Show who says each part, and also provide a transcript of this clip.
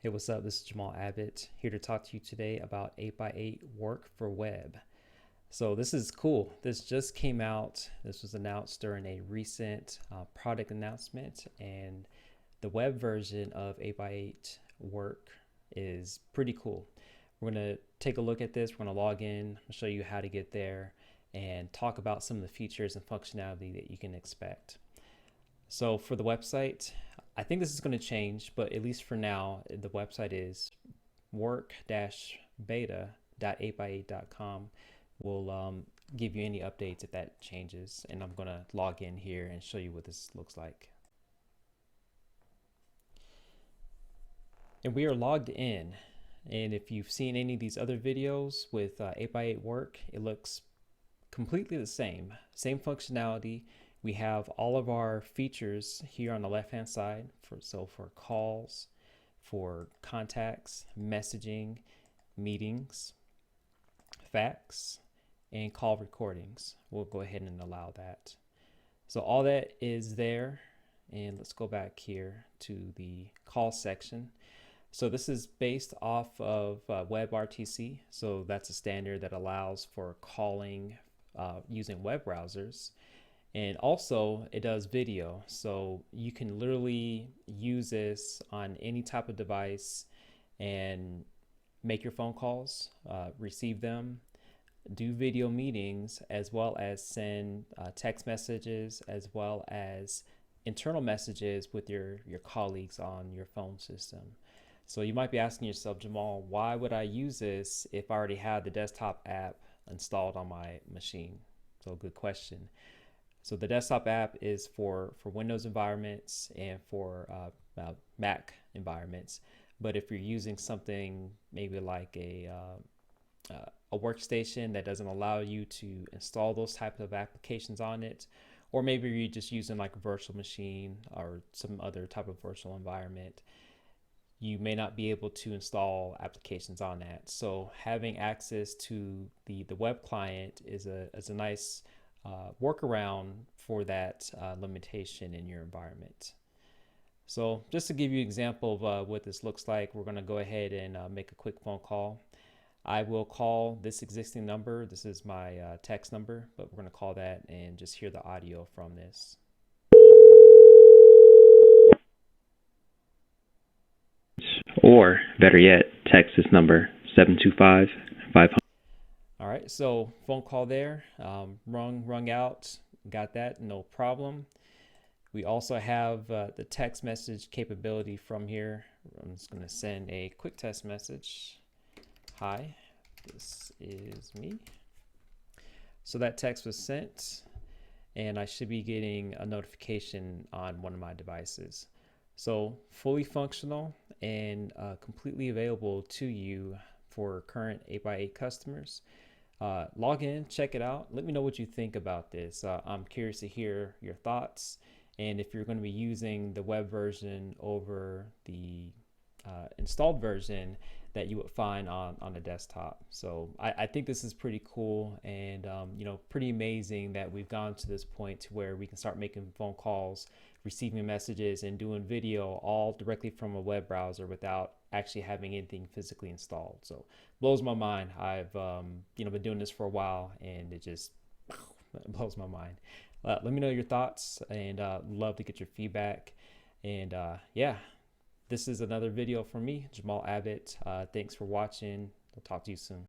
Speaker 1: Hey, what's up? This is Jamal Abbott here to talk to you today about 8x8 work for web. So this is cool. This just came out. This was announced during a recent product announcement, and the web version of 8x8 work is pretty cool. We're going to take a look at this. We're going to log in, I'll show you how to get there, and talk about some of the features and functionality that you can expect. So for the website, I think this is going to change, but at least for now, the website is work-beta.8x8.com. We'll give you any updates if that changes, and I'm going to log in here and show you what this looks like. And we are logged in, and if you've seen any of these other videos with 8x8 work, it looks completely the same functionality. We have all of our features here on the left hand side for calls, for contacts, messaging, meetings, fax, and call recordings. We'll go ahead and allow that. So all that is there, and let's go back here to the call section. So this is based off of WebRTC. So that's a standard that allows for calling using web browsers. And also it does video. So you can literally use this on any type of device and make your phone calls, receive them, do video meetings, as well as send text messages, as well as internal messages with your colleagues on your phone system. So you might be asking yourself, Jamal, why would I use this if I already have the desktop app installed on my machine? So good question. So the desktop app is for Windows environments and for Mac environments. But if you're using something maybe like a workstation that doesn't allow you to install those types of applications on it, or maybe you're just using like a virtual machine or some other type of virtual environment, you may not be able to install applications on that. So having access to the web client is a nice workaround for that limitation in your environment. So just to give you an example of what this looks like, we're going to go ahead and make a quick phone call. I will call this existing number. This is my text number, but we're going to call that and just hear the audio from this.
Speaker 2: Or better yet, text this number 725-500.
Speaker 1: All right, so phone call there, rung out, got that, no problem. We also have the text message capability from here. I'm just gonna send a quick text message. Hi, this is me. So that text was sent, and I should be getting a notification on one of my devices. So fully functional and completely available to you for current 8x8 customers. Log in, check it out. Let me know what you think about this. I'm curious to hear your thoughts, and if you're going to be using the web version over the installed version that you would find on a desktop. So I think this is pretty cool, and pretty amazing that we've gone to this point to where we can start making phone calls, receiving messages, and doing video all directly from a web browser without actually having anything physically installed. So blows my mind. I've been doing this for a while, and it just blows my mind. Let me know your thoughts, and love to get your feedback. And yeah, this is another video from me, Jamal Abbott. Thanks for watching. I'll talk to you soon.